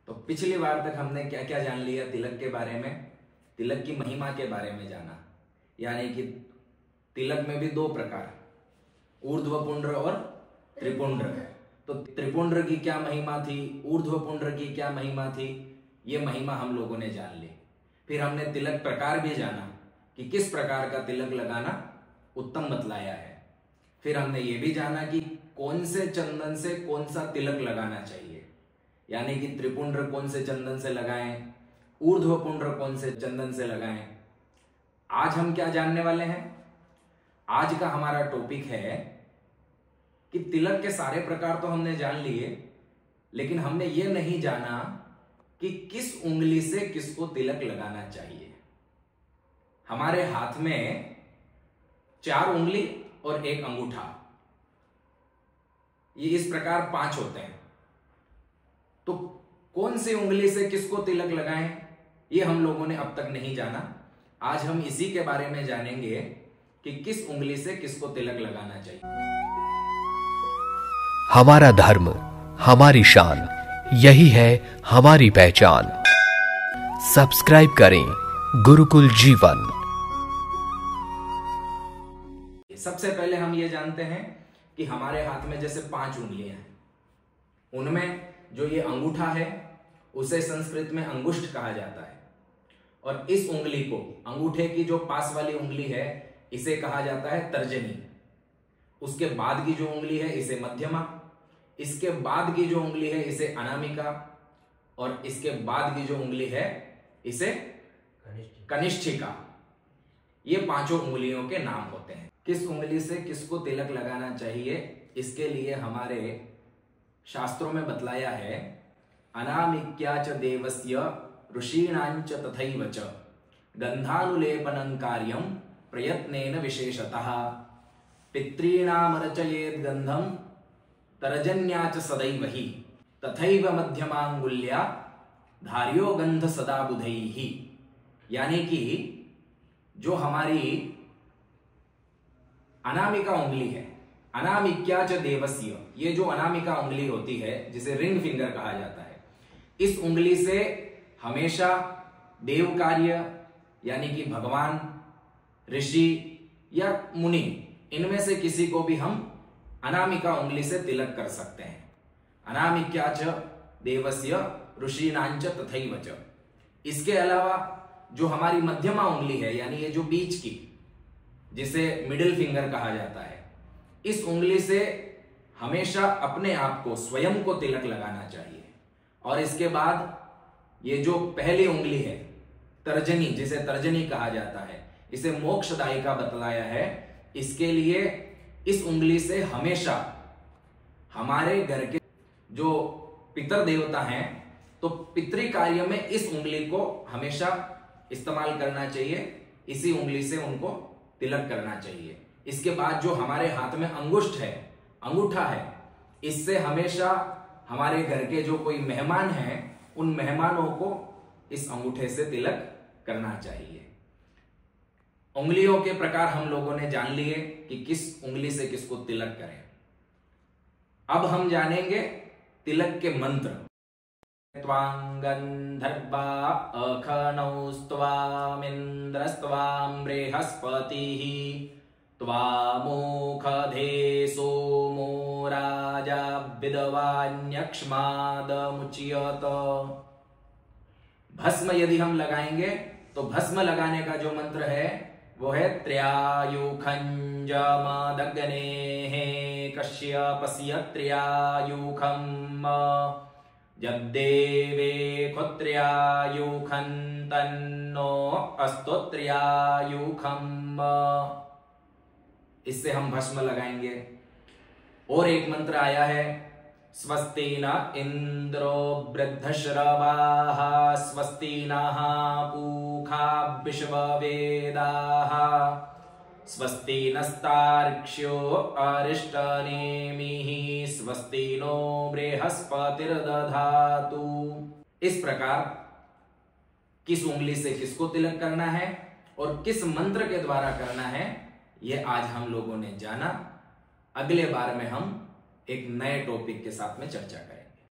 तो पिछली बार तक हमने क्या क्या जान लिया तिलक के बारे में, तिलक की महिमा के बारे में जाना, यानी कि तिलक में भी दो प्रकार, ऊर्ध्वपुंड्र और त्रिपुंड्र है। तो त्रिपुंड्र की क्या महिमा थी, ऊर्ध्वपुंड्र की क्या महिमा थी, ये महिमा हम लोगों ने जान ली। फिर हमने तिलक प्रकार भी जाना कि किस प्रकार का तिलक लगाना उत्तम बतलाया है। फिर हमने ये भी जाना कि कौन से चंदन से कौन सा तिलक लगाना चाहिए, यानी कि त्रिपुंड्र कौन से चंदन से लगाएं, ऊर्ध्वपुंड्र कौन से चंदन से लगाएं। आज हम क्या जानने वाले हैं, आज का हमारा टॉपिक है कि तिलक के सारे प्रकार तो हमने जान लिए, लेकिन हमने ये नहीं जाना कि किस उंगली से किसको तिलक लगाना चाहिए। हमारे हाथ में 4 उंगली और 1 अंगूठा, ये इस प्रकार 5 होते हैं। तो कौन सी उंगली से किसको तिलक लगाएं, ये हम लोगों ने अब तक नहीं जाना। आज हम इसी के बारे में जानेंगे कि किस उंगली से किसको तिलक लगाना चाहिए। हमारा धर्म, हमारी शान, यही है हमारी पहचान। सब्सक्राइब करें गुरुकुल जीवन। सबसे पहले हम ये जानते हैं कि हमारे हाथ में जैसे 5 उंगलियां हैं, उनमें जो ये अंगूठा है उसे संस्कृत में अंगुष्ठ कहा जाता है, और इस उंगली को, अंगूठे की जो पास वाली उंगली है, इसे कहा जाता है तर्जनी। उसके बाद की जो उंगली है इसे मध्यमा, इसके बाद की जो उंगली है इसे अनामिका, और इसके बाद की जो उंगली है इसे कनिष्ठिका। ये 5 उंगलियों के नाम होते हैं। किस उंगली से किसको तिलक लगाना चाहिए, इसके लिए हमारे शास्त्रों में बतलाया है, अनामिक्या च देवस्य ऋषीणांच तथैव च गंधानुलेपनं कार्यं प्रयत्नेन विशेषतः पितॄणां रचयेत् गंधं तर्जन्या च सदैव हि तथैव मध्यमांगुल्या धार्यो गंध सदा बुधैः। यानी कि जो हमारी अनामिका उंगली है, अनामिक्या च देवस्य, ये जो अनामिका उंगली होती है जिसे रिंग फिंगर कहा जाता है, इस उंगली से हमेशा देव कार्य, यानी कि भगवान, ऋषि या मुनि, इनमें से किसी को भी हम अनामिका उंगली से तिलक कर सकते हैं। अनामिक्या च देवस्य ऋषीणांच तथैव च। इसके अलावा जो हमारी मध्यमा उंगली है, यानी ये जो बीच की, जिसे मिडिल फिंगर कहा जाता है, इस उंगली से हमेशा अपने आप को, स्वयं को तिलक लगाना चाहिए। और इसके बाद ये जो पहली उंगली है तर्जनी, जिसे तर्जनी कहा जाता है, इसे मोक्षदायिका बतलाया है। इसके लिए इस उंगली से हमेशा हमारे घर के जो पितर देवता हैं, तो पितृ कार्य में इस उंगली को हमेशा इस्तेमाल करना चाहिए, इसी उंगली से उनको तिलक करना चाहिए। इसके बाद जो हमारे हाथ में अंगुष्ठ है, अंगूठा है, इससे हमेशा हमारे घर के जो कोई मेहमान हैं, उन मेहमानों को इस अंगूठे से तिलक करना चाहिए। उंगलियों के प्रकार हम लोगों ने जान लिए कि किस उंगली से किसको तिलक करें। अब हम जानेंगे तिलक के मंत्र। त्वां गंधर्वा अखनौस्त्वामिन्द्रस्त्वां बृहस्पतिः त्वामुखधे सोमो राजा विद्वान्यक्ष्मादमुच्यत। भस्म यदि हम लगाएंगे तो भस्म लगाने का जो मंत्र है वो है त्र्यायुखञ्जमदग्नेः कश्यपस्य त्र्यायुखम् यद्देवे खुत्र्यायुखं तन्नो अस्तु त्र्यायुखम्। इससे हम भस्म लगाएंगे। और एक मंत्र आया है, स्वस्ति न इंद्रो वृद्धश्रवाः स्वस्ति नः पूषा विश्ववेदाः स्वस्ति नस्तार्क्ष्यो अरिष्टनेमिः स्वस्ति नो बृहस्पतिर्दधातु। इस प्रकार किस उंगली से किसको तिलक करना है और किस मंत्र के द्वारा करना है, यह आज हम लोगों ने जाना। अगले बार में हम एक नए टॉपिक के साथ में चर्चा करेंगे।